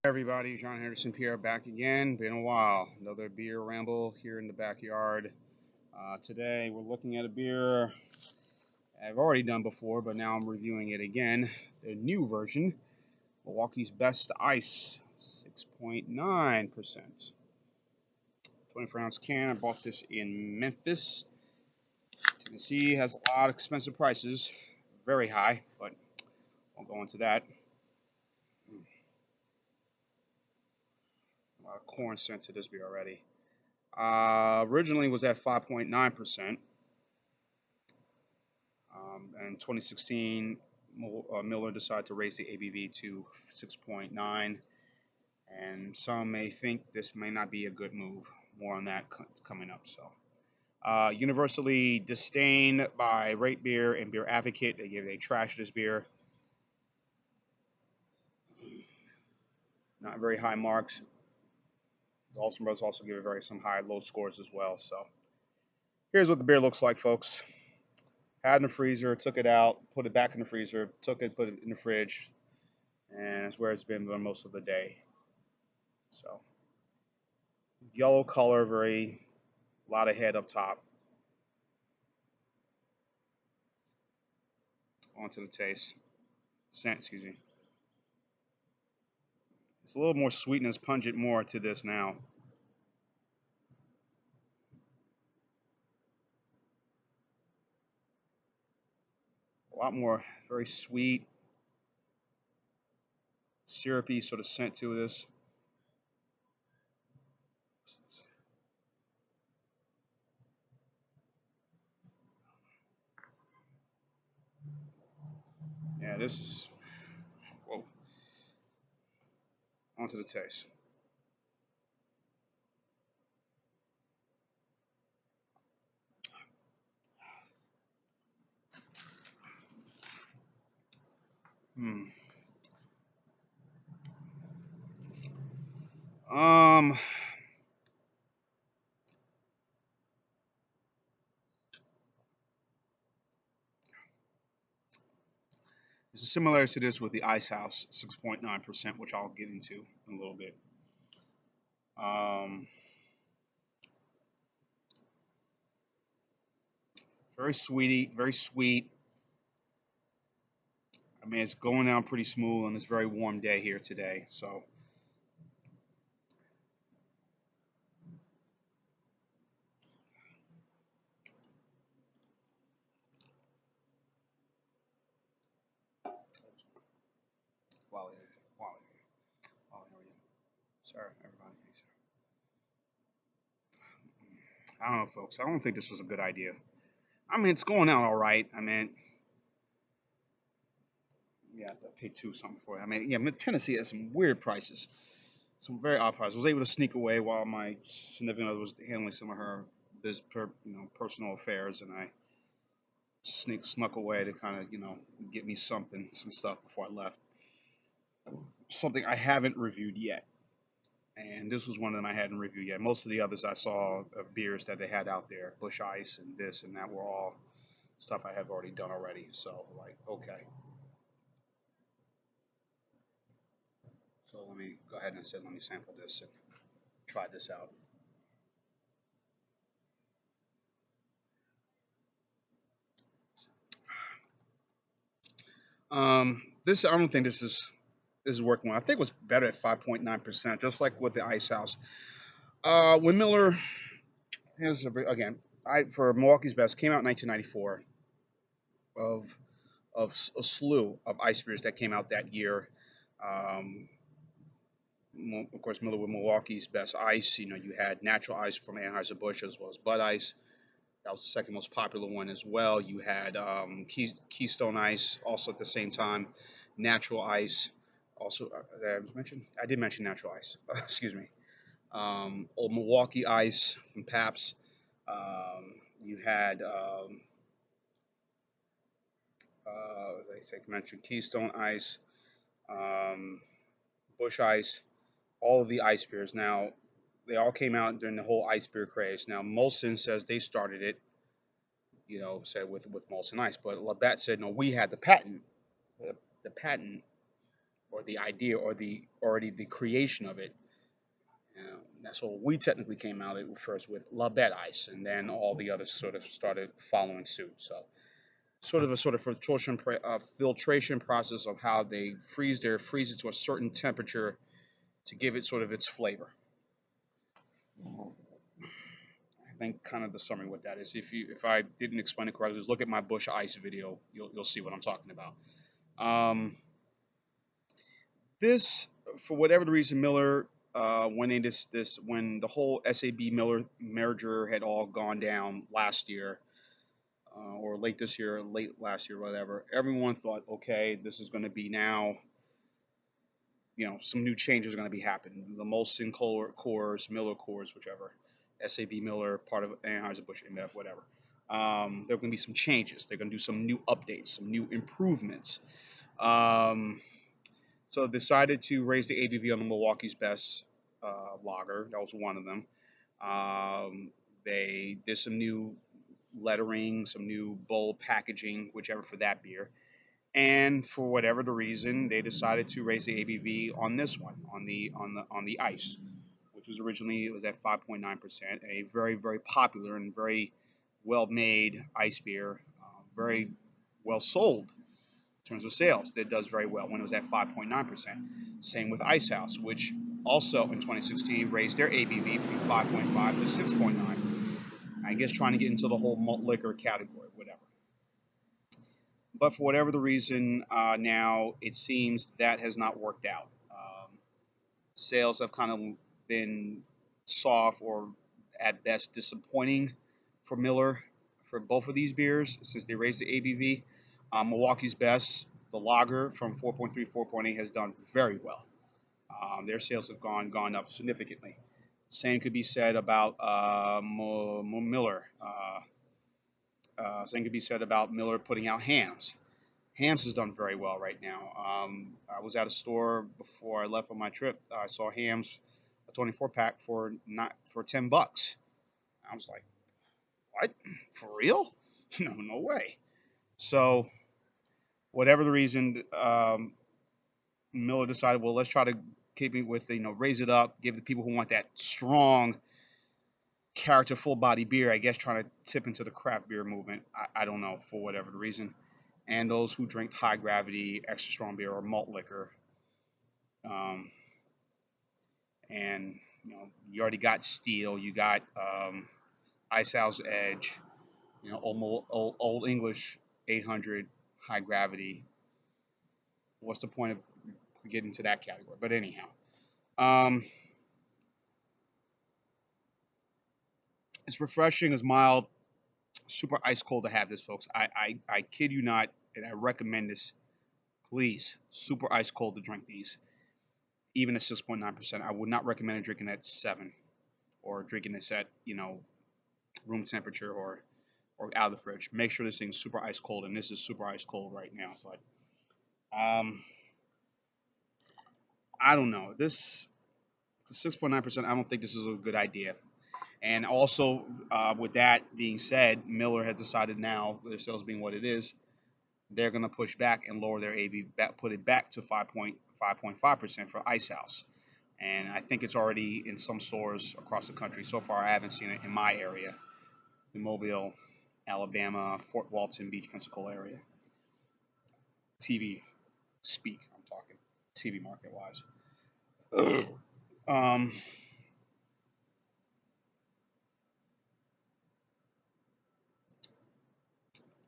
Everybody, John Henderson Pierre back again. Been a while. Another beer ramble here in the backyard. Today we're looking at a beer I've already done before, but now I'm reviewing it again. The new version, Milwaukee's Best Ice, 6.9%. 24-ounce can. I bought this in Memphis, Tennessee. Has a lot of expensive prices, very high, but I'll go into that. A lot of corn sent to this beer already. Originally was at 5.9%. In 2016, Miller decided to raise the ABV to 6.9, and some may think this may not be a good move. More on that coming up. So, universally disdained by Rate Beer and Beer Advocate. They trash this beer. Not very high marks. The Olsen Brothers also give it some low scores as well. So, here's what the beer looks like, folks. Had it in the freezer, took it out, put it back in the freezer, took it, put it in the fridge, and that's where it's been for most of the day. So, yellow color, a lot of head up top. Onto the taste. Scent, excuse me. It's a little more sweetness, pungent more to this now. A lot more, very sweet, syrupy sort of scent to this. Yeah, this is, whoa. Onto the taste. Hmm. Um, There's a similarity to this with the Ice House, 6.9%, which I'll get into in a little bit. Very sweety, very sweet. I mean, it's going down pretty smooth, and it's a very warm day here today. So, Wally, Wally, Wally, how are you? Sorry, everybody. I don't know, folks. I don't think this was a good idea. I mean, it's going out all right. I mean, yeah, I paid two something for it. I mean, yeah, Tennessee has some weird prices, some very odd prices. I was able to sneak away while my significant other was handling some of her personal affairs, and I snuck away to kind of get me some stuff before I left. Something I haven't reviewed yet, and this was one of them I hadn't reviewed yet. Most of the others I saw of beers that they had out there, Bush Ice and this and that, were all stuff I have already done already. So like, okay. So let me go ahead and say, let me sample this and try this out. This I don't think this is working well. I think it was better at 5.9%, just like with the Ice House. When Miller, again, for Milwaukee's Best came out in 1994. Of a slew of ice beers that came out that year. Um, of course, Miller with Milwaukee's Best Ice. You had natural ice from Anheuser-Busch as well as Bud Ice. That was the second most popular one as well. You had Keystone Ice also at the same time. Natural Ice also. I did mention natural ice. Excuse me. Old Milwaukee Ice from Pabst. You had as I mentioned, Keystone Ice, um, Bush Ice, all of the ice beers. Now, they all came out during the whole ice beer craze. Now, Molson says they started it, said with Molson Ice, but Labatt said no, we had the patent. The patent or the idea, or the already the creation of it. That's what we technically came out at first with Labette ice, and then all the others sort of started following suit. So sort of filtration process of how they freeze it to a certain temperature to give it sort of its flavor. I think kind of the summary what that is. If I didn't explain it correctly, just look at my Bush Ice video. You'll see what I'm talking about. Um, this for whatever the reason, Miller when in this when the whole SAB Miller merger had all gone down last year, or late this year, late last year, whatever. Everyone thought, okay, this is going to be now. Some new changes are going to be happening. The MolsonCoors, Miller Coors, whichever, SAB Miller, part of Anheuser-Busch InBev, whatever. There are going to be some changes. They're going to do some new updates, some new improvements. Um, so decided to raise the ABV on the Milwaukee's Best lager. That was one of them. They did some new lettering, some new bold packaging, whichever for that beer. And for whatever the reason, they decided to raise the ABV on this one, on the ice, which was originally it was at 5.9%, a very very popular and very well made ice beer, very well sold in terms of sales. That does very well when it was at 5.9%. Same with Ice House, which also in 2016 raised their ABV from 5.5 to 6.9. I guess trying to get into the whole malt liquor category, whatever. But for whatever the reason, now it seems that has not worked out. Sales have kind of been soft or at best disappointing for Miller for both of these beers since they raised the ABV. Milwaukee's Best, the lager from 4.3, 4.8 has done very well. Their sales have gone up significantly. Same could be said about Miller. Same could be said about Miller putting out Hams. Hams has done very well right now. I was at a store before I left on my trip. I saw Hams, a 24 pack for not for $10. I was like, "What? For real? No, no way." So, whatever the reason, Miller decided, well, let's try to keep it with raise it up, give the people who want that strong character, full body beer. I guess trying to tip into the craft beer movement. I don't know for whatever the reason. And those who drink high gravity, extra strong beer or malt liquor. Um, and you already got Steel, you got Ice House Edge, old English 800 high gravity. What's the point of getting to that category? But anyhow, um, it's refreshing, it's mild, super ice cold to have this, folks. I kid you not, and I recommend this. Please, super ice cold to drink these. Even at 6.9%, I would not recommend drinking at 7 or drinking this at room temperature or out of the fridge. Make sure this thing's super ice cold, and this is super ice cold right now. But I don't know. This 6.9%. I don't think this is a good idea. And also, with that being said, Miller has decided now, their sales being what it is, they're going to push back and lower their ABV, put it back to 5.5% for Ice House. And I think it's already in some stores across the country. So far, I haven't seen it in my area, the Mobile, Alabama, Fort Walton Beach, Pensacola area. TV speak, I'm talking TV market wise. um,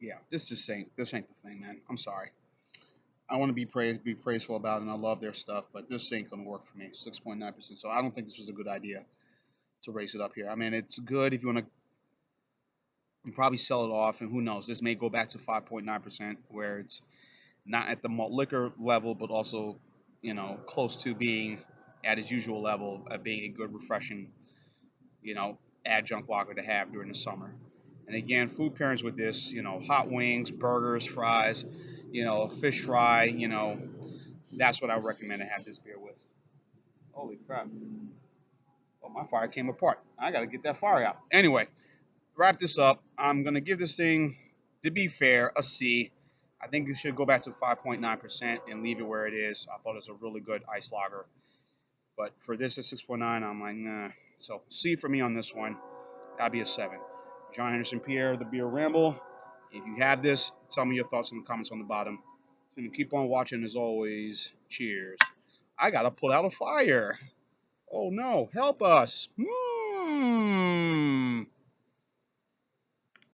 yeah, this ain't the thing, man. I'm sorry. I want to be praiseful about it, and I love their stuff, but this ain't gonna work for me. 6.9%. So I don't think this was a good idea to raise it up here. I mean, it's good if you want to probably sell it off, and who knows, this may go back to 5.9%, where it's not at the malt liquor level, but also, close to being at its usual level of being a good, refreshing, adjunct lager to have during the summer. And again, food pairings with this, hot wings, burgers, fries, fish fry, that's what I recommend to have this beer with. Holy crap. Oh, my fire came apart. I got to get that fire out. Anyway, wrap this up. I'm going to give this thing, to be fair, a C. I think it should go back to 5.9% and leave it where it is. I thought it was a really good ice lager. But for this at 6.9, I'm like, nah. So C for me on this one. That'd be a 7. John Henderson Pierre, the Beer Ramble. If you have this, tell me your thoughts in the comments on the bottom. And keep on watching as always. Cheers. I gotta pull out a fire. Oh no, help us.